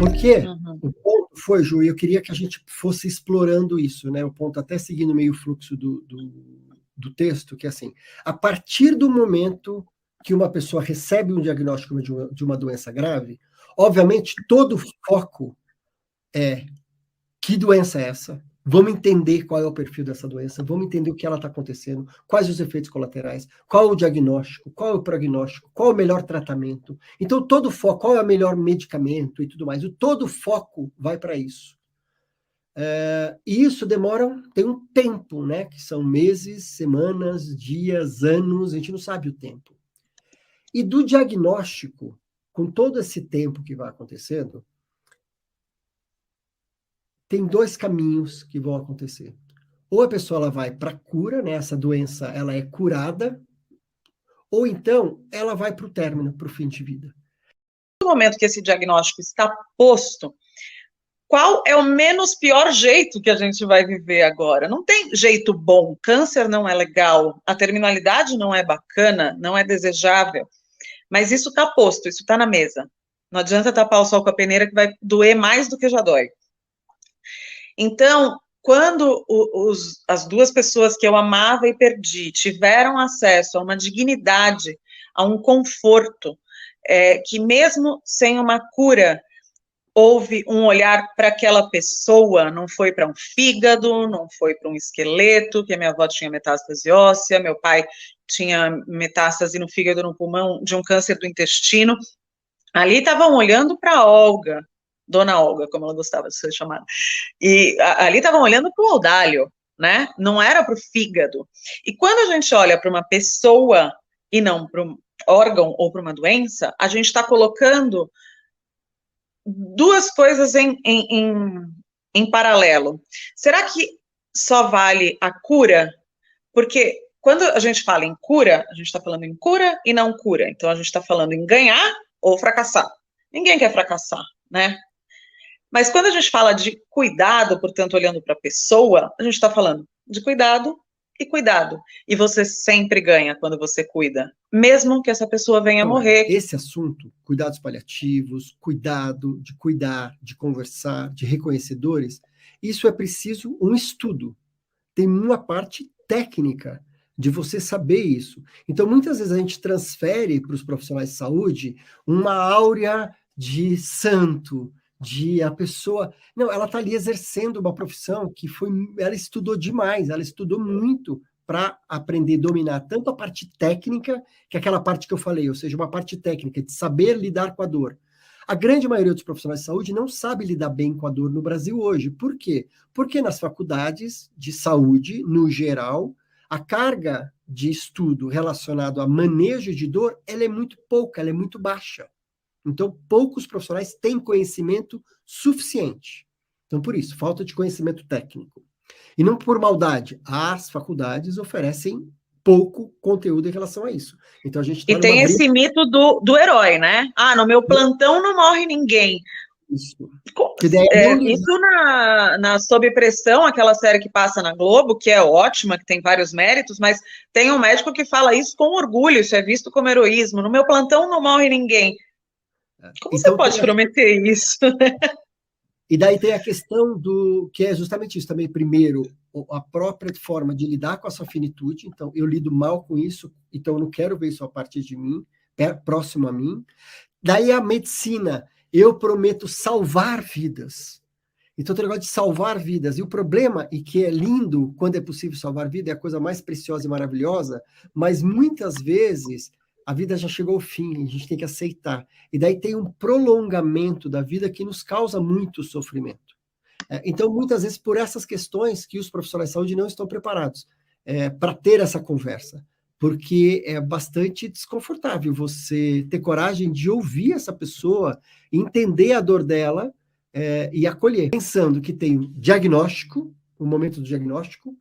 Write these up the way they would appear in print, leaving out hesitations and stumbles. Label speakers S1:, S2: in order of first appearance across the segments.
S1: Porque o ponto foi, Ju, e eu queria que a gente fosse explorando isso, né? O ponto até seguindo meio o fluxo do texto, que é assim, a partir do momento que uma pessoa recebe um diagnóstico de uma doença grave, obviamente todo o foco é que doença é essa? Vamos entender qual é o perfil dessa doença, vamos entender o que ela está acontecendo, quais os efeitos colaterais, qual o diagnóstico, qual é o prognóstico, qual é o melhor tratamento. Então, todo o foco, qual é o melhor medicamento e tudo mais. Todo o foco vai para isso. E isso tem um tempo, né? Que são meses, semanas, dias, anos, a gente não sabe o tempo. E do diagnóstico, com todo esse tempo que vai acontecendo, tem dois caminhos que vão acontecer. Ou a pessoa ela vai para a cura, né? Essa doença ela é curada, ou então ela vai para o término, para o fim de vida.
S2: No momento que esse diagnóstico está posto, qual é o menos pior jeito que a gente vai viver agora? Não tem jeito bom. Câncer não é legal, a terminalidade não é bacana, não é desejável, mas isso está posto, isso está na mesa. Não adianta tapar o sol com a peneira que vai doer mais do que já dói. Então, quando as duas pessoas que eu amava e perdi tiveram acesso a uma dignidade, a um conforto, que mesmo sem uma cura, houve um olhar para aquela pessoa, não foi para um fígado, não foi para um esqueleto, que a minha avó tinha metástase óssea, meu pai tinha metástase no fígado, no pulmão, de um câncer do intestino. Ali estavam olhando para a Olga, Dona Olga, como ela gostava de ser chamada, e ali estavam olhando para o Audálio, né? Não era para o fígado. E quando a gente olha para uma pessoa e não para um órgão ou para uma doença, a gente está colocando duas coisas em paralelo. Será que só vale a cura? Porque quando a gente fala em cura, a gente está falando em cura e não cura. Então, a gente está falando em ganhar ou fracassar. Ninguém quer fracassar, né? Mas quando a gente fala de cuidado, portanto, olhando para a pessoa, a gente está falando de cuidado e cuidado. E você sempre ganha quando você cuida, mesmo que essa pessoa venha a morrer.
S1: Esse assunto, cuidados paliativos, cuidado, de cuidar, de conversar, de reconhecedores, isso é preciso um estudo. Tem uma parte técnica de você saber isso. Então, muitas vezes a gente transfere para os profissionais de saúde uma áurea de santo, de a pessoa... Não, ela está ali exercendo uma profissão que ela estudou demais, ela estudou muito para aprender a dominar tanto a parte técnica, que é aquela parte que eu falei, ou seja, uma parte técnica de saber lidar com a dor. A grande maioria dos profissionais de saúde não sabe lidar bem com a dor no Brasil hoje. Por quê? Porque nas faculdades de saúde, no geral, a carga de estudo relacionado a manejo de dor, ela é muito pouca, ela é muito baixa. Então, poucos profissionais têm conhecimento suficiente. Então, por isso, falta de conhecimento técnico. E não por maldade, as faculdades oferecem pouco conteúdo em relação a isso. Então, a gente
S2: E tem esse mito do herói, né? Ah, no meu plantão não morre ninguém.
S1: Isso.
S2: Isso na Sob Pressão, aquela série que passa na Globo, que é ótima, que tem vários méritos, mas tem um médico que fala isso com orgulho, isso é visto como heroísmo. No meu plantão não morre ninguém. Como então, você pode prometer isso?
S1: E daí tem a questão que é justamente isso também. Primeiro, a própria forma de lidar com a sua finitude. Então, eu lido mal com isso, então eu não quero ver isso a partir de mim, próximo a mim. Daí a medicina, eu prometo salvar vidas. Então, tem o negócio de salvar vidas. E o problema, e que é lindo quando é possível salvar vida, é a coisa mais preciosa e maravilhosa, mas muitas vezes a vida já chegou ao fim, a gente tem que aceitar. E daí tem um prolongamento da vida que nos causa muito sofrimento. Então, muitas vezes, por essas questões que os profissionais de saúde não estão preparados para ter essa conversa. Porque é bastante desconfortável você ter coragem de ouvir essa pessoa, entender a dor dela e acolher. Pensando que tem o diagnóstico, o momento do diagnóstico,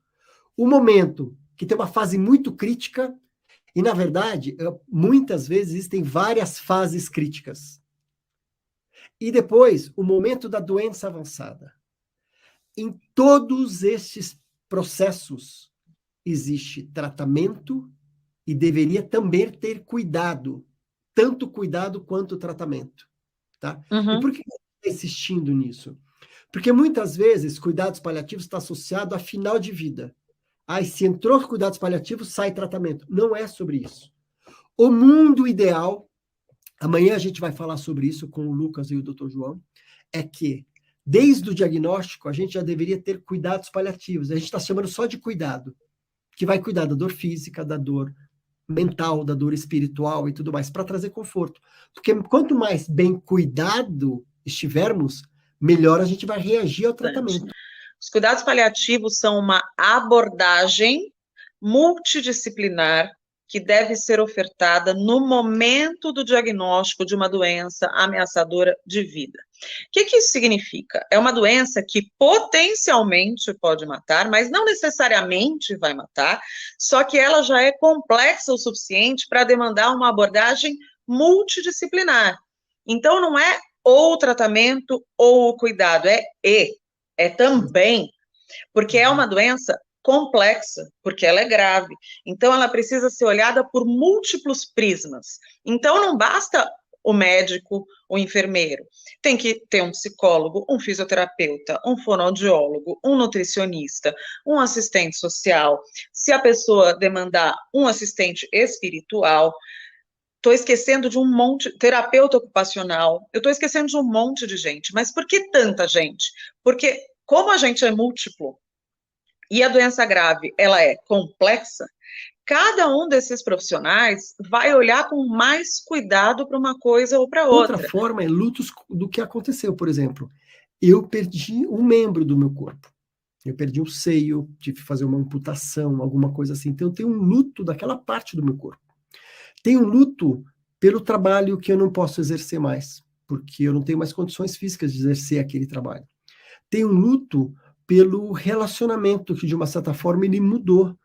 S1: o momento que tem uma fase muito crítica, e, na verdade, muitas vezes existem várias fases críticas. E depois, o momento da doença avançada. Em todos estes processos, existe tratamento e deveria também ter cuidado, tanto cuidado quanto tratamento, tá? E por que eu estou insistindo nisso? Porque muitas vezes cuidados paliativos está associado a final de vida. Se entrou cuidados paliativos, sai tratamento. Não é sobre isso. O mundo ideal, amanhã a gente vai falar sobre isso com o Lucas e o Dr. João, é que desde o diagnóstico a gente já deveria ter cuidados paliativos. A gente está chamando só de cuidado, que vai cuidar da dor física, da dor mental, da dor espiritual e tudo mais, para trazer conforto. Porque quanto mais bem cuidado estivermos, melhor a gente vai reagir ao tratamento.
S2: Os cuidados paliativos são uma abordagem multidisciplinar que deve ser ofertada no momento do diagnóstico de uma doença ameaçadora de vida. O que isso significa? É uma doença que potencialmente pode matar, mas não necessariamente vai matar, só que ela já é complexa o suficiente para demandar uma abordagem multidisciplinar. Então, não é ou o tratamento ou o cuidado, é também, porque é uma doença complexa, porque ela é grave. Então, ela precisa ser olhada por múltiplos prismas. Então, não basta o médico, o enfermeiro. Tem que ter um psicólogo, um fisioterapeuta, um fonoaudiólogo, um nutricionista, um assistente social. Se a pessoa demandar um assistente espiritual, estou esquecendo de um monte, terapeuta ocupacional, eu estou esquecendo de um monte de gente. Mas por que tanta gente? Porque, como a gente é múltiplo, e a doença grave, ela é complexa, cada um desses profissionais vai olhar com mais cuidado para uma coisa ou para outra.
S1: Outra forma é lutos do que aconteceu, por exemplo. Eu perdi um membro do meu corpo. Eu perdi um seio, tive que fazer uma amputação, alguma coisa assim. Então, eu tenho um luto daquela parte do meu corpo. Tenho um luto pelo trabalho que eu não posso exercer mais, porque eu não tenho mais condições físicas de exercer aquele trabalho. Tenho um luto pelo relacionamento, que de uma certa forma ele mudou,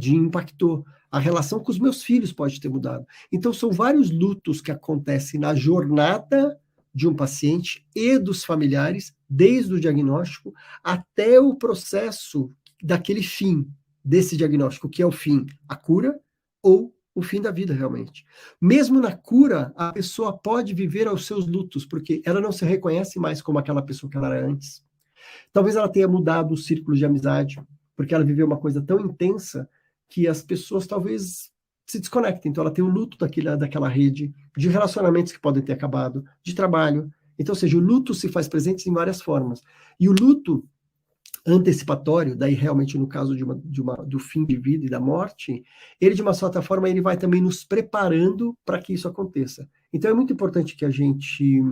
S1: impactou. A relação com os meus filhos pode ter mudado. Então, são vários lutos que acontecem na jornada de um paciente e dos familiares, desde o diagnóstico até o processo daquele fim desse diagnóstico, que é o fim, a cura ou o fim da vida, realmente. Mesmo na cura, a pessoa pode viver aos seus lutos, porque ela não se reconhece mais como aquela pessoa que ela era antes. Talvez ela tenha mudado o círculo de amizade, porque ela viveu uma coisa tão intensa que as pessoas talvez se desconectem. Então ela tem o luto daquela rede, de relacionamentos que podem ter acabado, de trabalho. Então, ou seja, o luto se faz presente em várias formas. E o luto antecipatório, daí realmente no caso do fim de vida e da morte, ele de uma certa forma ele vai também nos preparando para que isso aconteça. Então é muito importante que a gente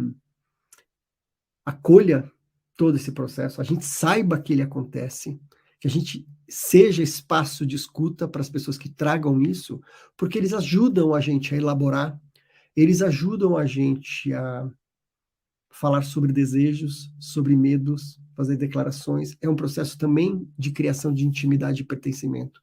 S1: acolha todo esse processo, a gente saiba que ele acontece, que a gente seja espaço de escuta para as pessoas que tragam isso, porque eles ajudam a gente a elaborar, eles ajudam a gente a falar sobre desejos, sobre medos, fazer declarações. É um processo também de criação de intimidade e pertencimento.